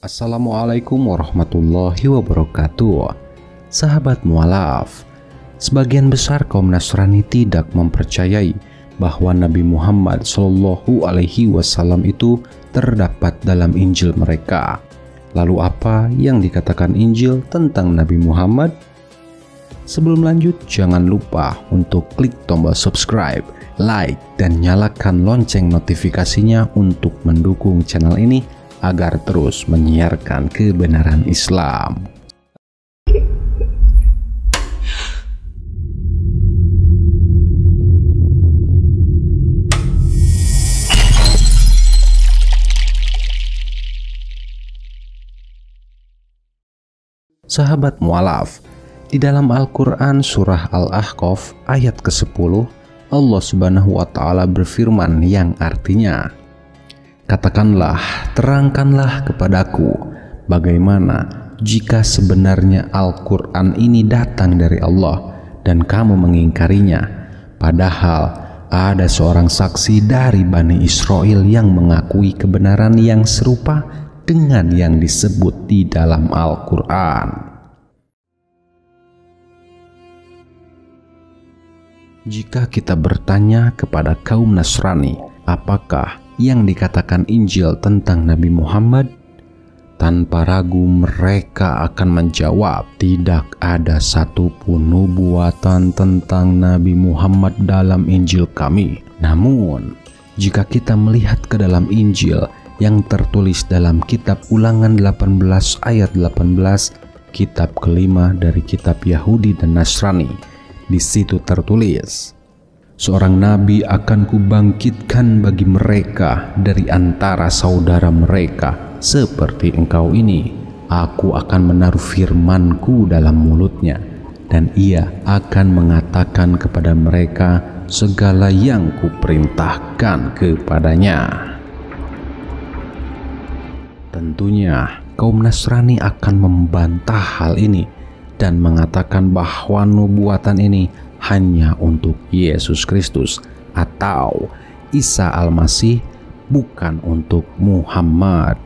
Assalamualaikum warahmatullahi wabarakatuh. Sahabat mualaf, sebagian besar kaum Nasrani tidak mempercayai bahwa Nabi Muhammad SAW itu terdapat dalam Injil mereka. Lalu apa yang dikatakan Injil tentang Nabi Muhammad? Sebelum lanjut, jangan lupa untuk klik tombol subscribe, like, dan nyalakan lonceng notifikasinya untuk mendukung channel ini agar terus menyiarkan kebenaran Islam. Sahabat mualaf, di dalam Al-Quran surah Al-Ahqaf ayat ke-10, Allah Subhanahu wa Ta'ala berfirman yang artinya, "Katakanlah, terangkanlah kepadaku, bagaimana jika sebenarnya Al-Quran ini datang dari Allah dan kamu mengingkarinya, padahal ada seorang saksi dari Bani Israel yang mengakui kebenaran yang serupa dengan yang disebut di dalam Al-Quran." Jika kita bertanya kepada kaum Nasrani, apakah yang dikatakan Injil tentang Nabi Muhammad? Tanpa ragu mereka akan menjawab, tidak ada satupun nubuatan tentang Nabi Muhammad dalam Injil kami. Namun, jika kita melihat ke dalam Injil yang tertulis dalam kitab Ulangan 18 ayat 18, kitab kelima dari kitab Yahudi dan Nasrani, di situ tertulis, "Seorang nabi akan kubangkitkan bagi mereka dari antara saudara mereka seperti engkau ini. Aku akan menaruh firmanku dalam mulutnya, dan ia akan mengatakan kepada mereka segala yang kuperintahkan kepadanya." Tentunya kaum Nasrani akan membantah hal ini dan mengatakan bahwa nubuatan ini hanya untuk Yesus Kristus atau Isa Al-Masih, bukan untuk Muhammad.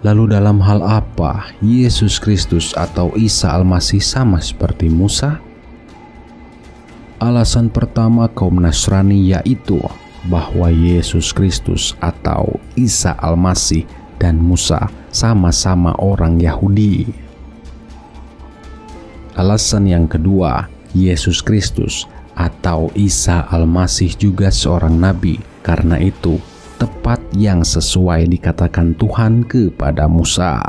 Lalu dalam hal apa Yesus Kristus atau Isa Al-Masih sama seperti Musa? Alasan pertama kaum Nasrani yaitu bahwa Yesus Kristus atau Isa Al-Masih dan Musa sama-sama orang Yahudi. Alasan yang kedua, Yesus Kristus atau Isa Al-Masih juga seorang nabi. Karena itu, tepat yang sesuai dikatakan Tuhan kepada Musa.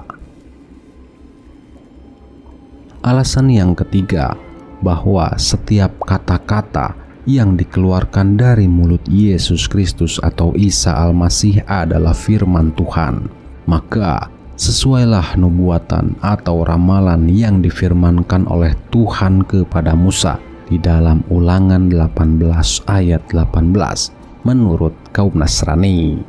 Alasan yang ketiga, bahwa setiap kata-kata yang dikeluarkan dari mulut Yesus Kristus atau Isa Al-Masih adalah firman Tuhan. Maka sesuailah nubuatan atau ramalan yang difirmankan oleh Tuhan kepada Musa di dalam Ulangan 18 ayat 18 menurut kaum Nasrani.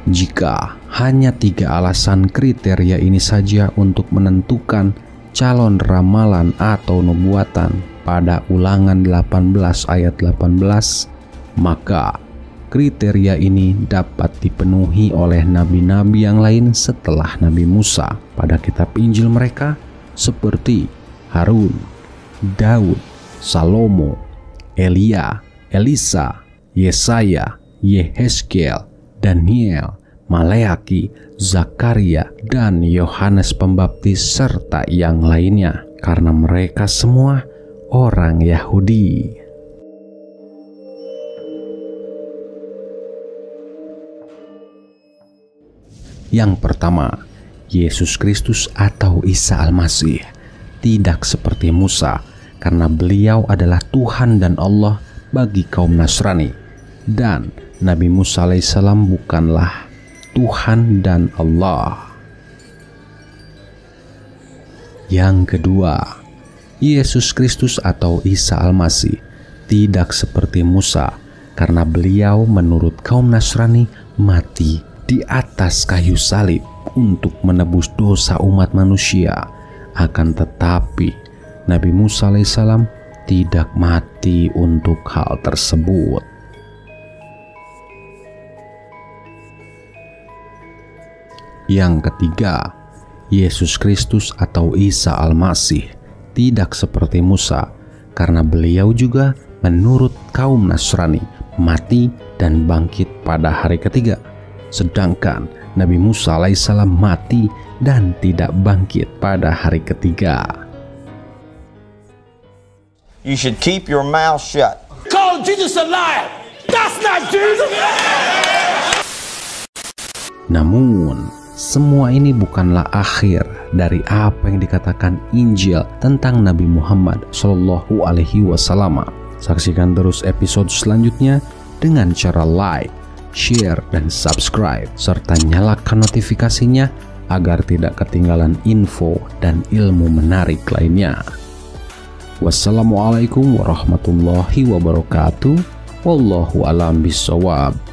Jika hanya 3 alasan kriteria ini saja untuk menentukan calon ramalan atau nubuatan pada Ulangan 18 ayat 18, maka kriteria ini dapat dipenuhi oleh nabi-nabi yang lain setelah Nabi Musa pada kitab Injil mereka, seperti Harun, Daud, Salomo, Elia, Elisa, Yesaya, Yehezkiel, Daniel, Maleaki, Zakaria, dan Yohanes Pembaptis serta yang lainnya, karena mereka semua orang Yahudi. Yang pertama, Yesus Kristus atau Isa Al-Masih tidak seperti Musa karena beliau adalah Tuhan dan Allah bagi kaum Nasrani, dan Nabi Musa alaihissalam bukanlah Tuhan dan Allah. Yang kedua, Yesus Kristus atau Isa Al-Masih tidak seperti Musa karena beliau menurut kaum Nasrani mati di atas kayu salib untuk menebus dosa umat manusia. Akan tetapi Nabi Musa alaihissalam tidak mati untuk hal tersebut. Yang ketiga, Yesus Kristus atau Isa Al-Masih tidak seperti Musa karena beliau juga menurut kaum Nasrani mati dan bangkit pada hari ketiga. Sedangkan Nabi Musa alaihissalam mati dan tidak bangkit pada hari ketiga. You should keep your mouth shut. Call Jesus a liar. That's not Jesus. Namun, semua ini bukanlah akhir dari apa yang dikatakan Injil tentang Nabi Muhammad Shallallahu Alaihi Wasallam. Saksikan terus episode selanjutnya dengan cara like, share, dan subscribe, serta nyalakan notifikasinya agar tidak ketinggalan info dan ilmu menarik lainnya. Wassalamualaikum warahmatullahi wabarakatuh. Wallahu a'lam bishawab.